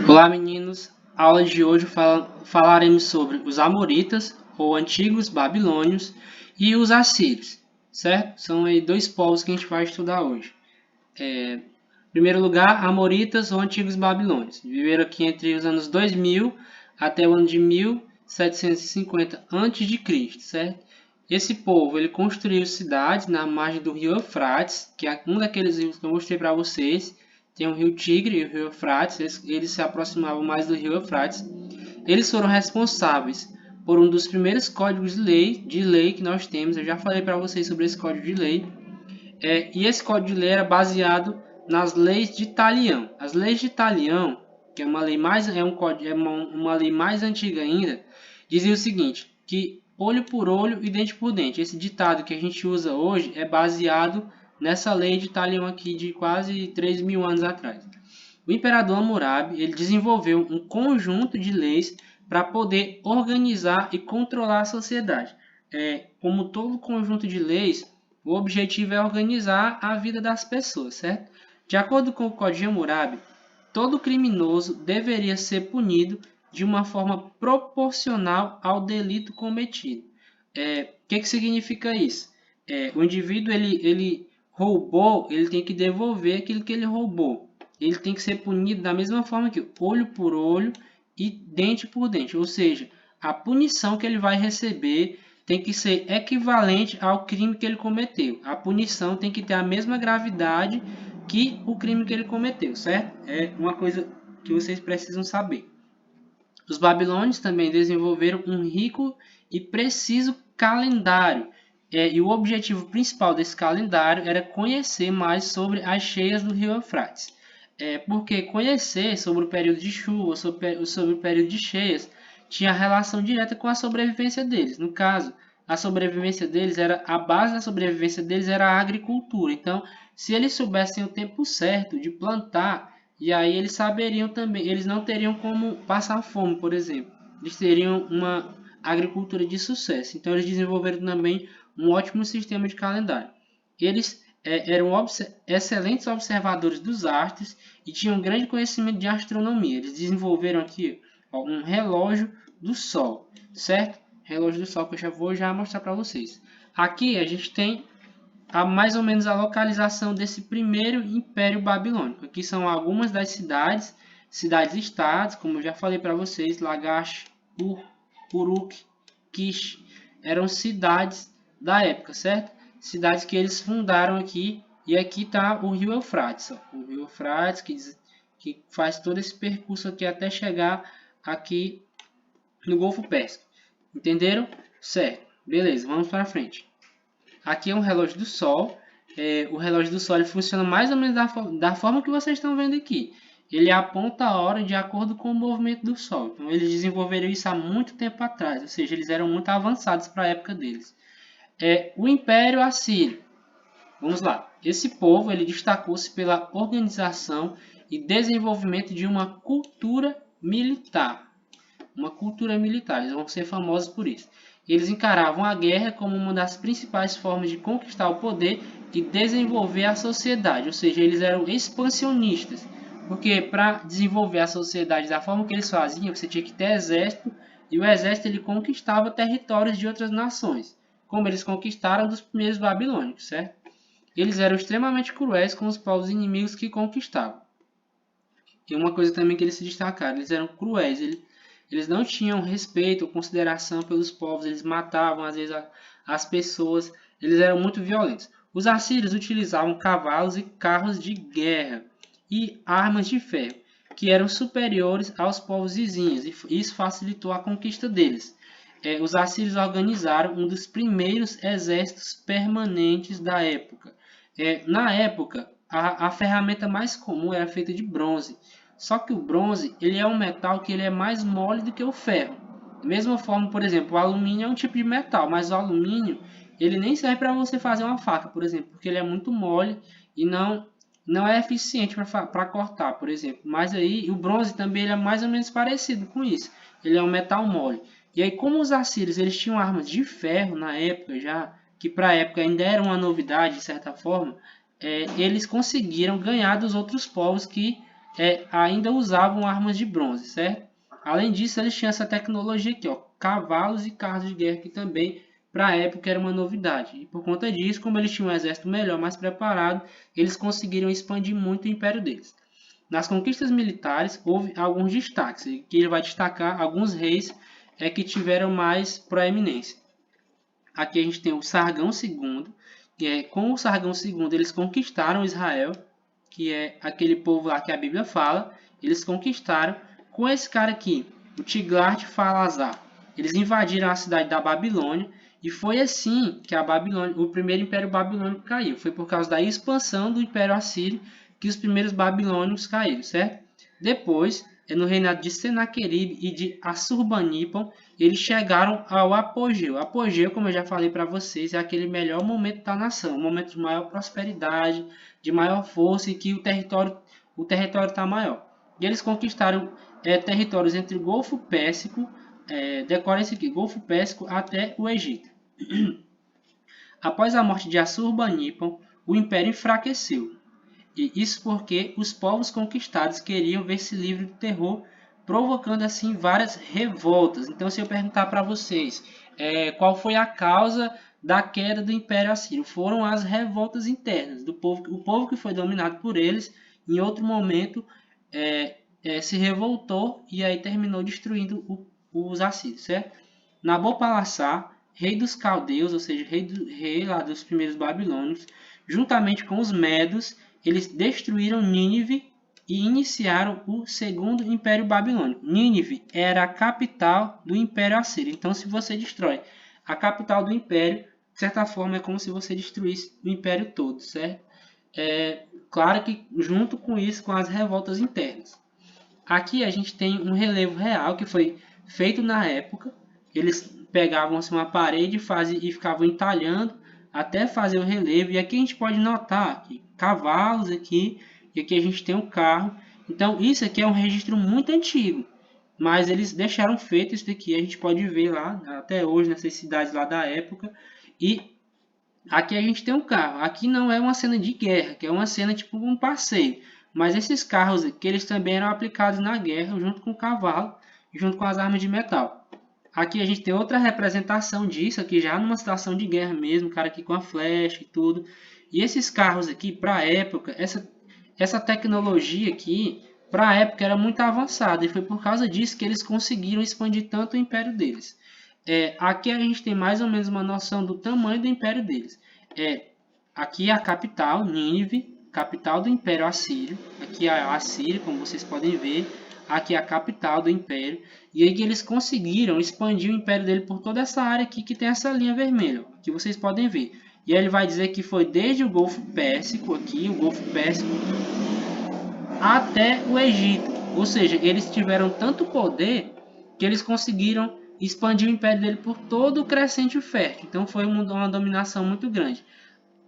Olá meninos, a aula de hoje falaremos sobre os Amoritas, ou antigos babilônios, e os assírios, certo? São aí dois povos que a gente vai estudar hoje. Em primeiro lugar, Amoritas ou antigos babilônios. Viveram aqui entre os anos 2000 até o ano de 1750 a.C., certo? Esse povo ele construiu cidades na margem do rio Eufrates, que é um daqueles rios que eu mostrei para vocês. Tem o rio Tigre e o rio Eufrates, eles se aproximavam mais do rio Eufrates. Eles foram responsáveis por um dos primeiros códigos de lei que nós temos. Eu já falei para vocês sobre esse código de lei. E esse código de lei era baseado nas leis de Talião. As leis de Talião, que é uma lei mais, uma lei mais antiga ainda, dizia o seguinte, que olho por olho e dente por dente. Esse ditado que a gente usa hoje é baseado nessa lei de Talião aqui de quase 3.000 anos atrás. O imperador Hammurabi ele desenvolveu um conjunto de leis para poder organizar e controlar a sociedade. Como todo conjunto de leis, o objetivo é organizar a vida das pessoas, certo? De acordo com o Código de Hammurabi, todo criminoso deveria ser punido de uma forma proporcional ao delito cometido. Que significa isso? O indivíduo ele roubou, ele tem que devolver aquilo que ele roubou. Ele tem que ser punido da mesma forma que olho por olho e dente por dente. Ou seja, a punição que ele vai receber tem que ser equivalente ao crime que ele cometeu. A punição tem que ter a mesma gravidade que o crime que ele cometeu, certo? É uma coisa que vocês precisam saber. Os babilônios também desenvolveram um rico e preciso calendário. E o objetivo principal desse calendário era conhecer mais sobre as cheias do rio Eufrates. Porque conhecer sobre o período de chuva, sobre o período de cheias, tinha relação direta com a sobrevivência deles. No caso, a sobrevivência deles era a base da sobrevivência deles era a agricultura. Então, se eles soubessem o tempo certo de plantar, e aí eles saberiam também, eles não teriam como passar fome, por exemplo. Eles teriam uma agricultura de sucesso. Então, eles desenvolveram também um ótimo sistema de calendário. Eles eram excelentes observadores dos astros e tinham um grande conhecimento de astronomia. Eles desenvolveram aqui um relógio do Sol, certo? Relógio do Sol que eu vou mostrar para vocês. Aqui a gente tem mais ou menos a localização desse primeiro Império Babilônico. Aqui são algumas das cidades-estados, como eu já falei para vocês, Lagash, Uruk, Kish, eram cidades da época, certo? Cidades que eles fundaram aqui, e aqui está o rio Eufrates. O rio Eufrates que faz todo esse percurso aqui até chegar aqui no Golfo Pérsico. Entenderam? Certo. Beleza, vamos para frente. Aqui é um relógio do Sol. O relógio do Sol ele funciona mais ou menos da forma que vocês estão vendo aqui. Ele aponta a hora de acordo com o movimento do Sol. Então, eles desenvolveram isso há muito tempo atrás. Ou seja, eles eram muito avançados para a época deles. O Império Assírio. Vamos lá. Esse povo ele destacou-se pela organização e desenvolvimento de uma cultura militar. Eles vão ser famosos por isso. Eles encaravam a guerra como uma das principais formas de conquistar o poder e desenvolver a sociedade, ou seja, eles eram expansionistas, porque para desenvolver a sociedade da forma que eles faziam, você tinha que ter exército, e o exército ele conquistava territórios de outras nações, como eles conquistaram dos primeiros babilônicos, certo? Eles eram extremamente cruéis com os povos inimigos que conquistavam. E uma coisa também que eles se destacaram, eles eram cruéis, eles não tinham respeito ou consideração pelos povos, eles matavam às vezes as pessoas, eles eram muito violentos. Os assírios utilizavam cavalos e carros de guerra e armas de ferro, que eram superiores aos povos vizinhos, e isso facilitou a conquista deles. Os assírios organizaram um dos primeiros exércitos permanentes da época. Na época, a ferramenta mais comum era feita de bronze. Só que o bronze ele é um metal que ele é mais mole do que o ferro. Da mesma forma, por exemplo, o alumínio é um tipo de metal, mas o alumínio ele nem serve para você fazer uma faca, por exemplo, porque ele é muito mole e não é eficiente para cortar, por exemplo. Mas aí o bronze também ele é mais ou menos parecido com isso. Ele é um metal mole. E aí, como os assírios eles tinham armas de ferro na época já, que para a época ainda era uma novidade de certa forma, eles conseguiram ganhar dos outros povos que ainda usavam armas de bronze, certo? Além disso, eles tinham essa tecnologia aqui, ó, cavalos e carros de guerra, que também para a época era uma novidade. E por conta disso, como eles tinham um exército melhor, mais preparado, eles conseguiram expandir muito o império deles. Nas conquistas militares, houve alguns destaques, que ele vai destacar alguns reis que tiveram mais proeminência. Aqui a gente tem o Sargão II, que com o Sargão II eles conquistaram Israel, que é aquele povo lá que a Bíblia fala, eles conquistaram. Com esse cara aqui, o Tiglat-Pileser, eles invadiram a cidade da Babilônia, e foi assim que o primeiro Império Babilônico caiu. Foi por causa da expansão do Império Assírio que os primeiros babilônicos caíram, certo? Depois, no reinado de Senaqueribe e de Assurbanipal, eles chegaram ao apogeu. Apogeu, como eu já falei para vocês, é aquele melhor momento da nação, um momento de maior prosperidade, de maior força e que o território está maior. E eles conquistaram territórios entre o Golfo Pérsico, decorem isso aqui, Golfo Pérsico até o Egito. Após a morte de Assurbanipal, o império enfraqueceu. E isso porque os povos conquistados queriam ver-se livres do terror, provocando assim várias revoltas. Então, se eu perguntar para vocês qual foi a causa da queda do Império Assírio, foram as revoltas internas do povo. O povo que foi dominado por eles, em outro momento, se revoltou e aí terminou destruindo os assírios, certo? Nabopolassar, rei dos caldeus, ou seja, rei lá dos primeiros babilônios, juntamente com os medos, eles destruíram Nínive e iniciaram o segundo Império Babilônico. Nínive era a capital do Império Assírio. Então, se você destrói a capital do Império, de certa forma é como se você destruísse o Império todo, certo? Claro que junto com isso, com as revoltas internas. Aqui a gente tem um relevo real que foi feito na época. Eles pegavam assim, uma parede e ficavam entalhando até fazer o relevo. E aqui a gente pode notar que cavalos aqui, e aqui a gente tem um carro. Então isso aqui é um registro muito antigo, mas eles deixaram feito isso daqui. A gente pode ver lá até hoje nessas cidades lá da época. E aqui a gente tem um carro. Aqui não é uma cena de guerra, que é uma cena tipo um passeio. Mas esses carros aqui, eles também eram aplicados na guerra junto com o cavalo, junto com as armas de metal. Aqui a gente tem outra representação disso, aqui já numa situação de guerra mesmo, o cara aqui com a flecha e tudo. E esses carros aqui, para a época, essa tecnologia aqui, para a época era muito avançada. E foi por causa disso que eles conseguiram expandir tanto o império deles. Aqui a gente tem mais ou menos uma noção do tamanho do império deles. Aqui é a capital, Nínive, capital do Império Assírio. Aqui é a Assíria, como vocês podem ver. Aqui é a capital do Império. E aí que eles conseguiram expandir o Império dele por toda essa área aqui que tem essa linha vermelha, que vocês podem ver. E aí ele vai dizer que foi desde o Golfo Pérsico, aqui, o Golfo Pérsico, até o Egito. Ou seja, eles tiveram tanto poder que eles conseguiram expandir o Império dele por todo o crescente fértil. Então foi uma dominação muito grande.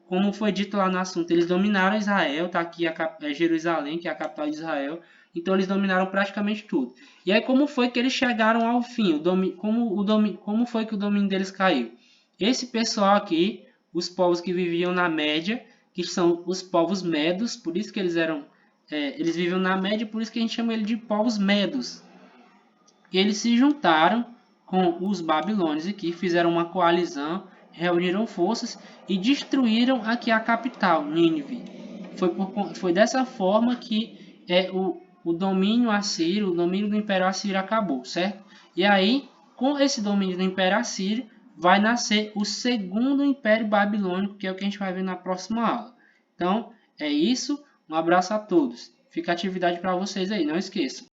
Como foi dito lá no assunto, eles dominaram Israel, tá aqui Jerusalém, que é a capital de Israel. Então eles dominaram praticamente tudo. E aí como foi que eles chegaram ao fim? Como foi que o domínio deles caiu? Esse pessoal aqui, os povos que viviam na Média, que são os povos medos, por isso que eles viviam na Média, por isso que a gente chama ele de povos medos. E eles se juntaram com os babilônios aqui, fizeram uma coalizão, reuniram forças e destruíram aqui a capital, Nínive. Foi dessa forma que o domínio assírio, o domínio do Império Assírio acabou, certo? E aí, com esse domínio do Império Assírio, vai nascer o segundo Império Babilônico, que é o que a gente vai ver na próxima aula. Então, é isso. Um abraço a todos. Fica atividade para vocês aí, não esqueçam.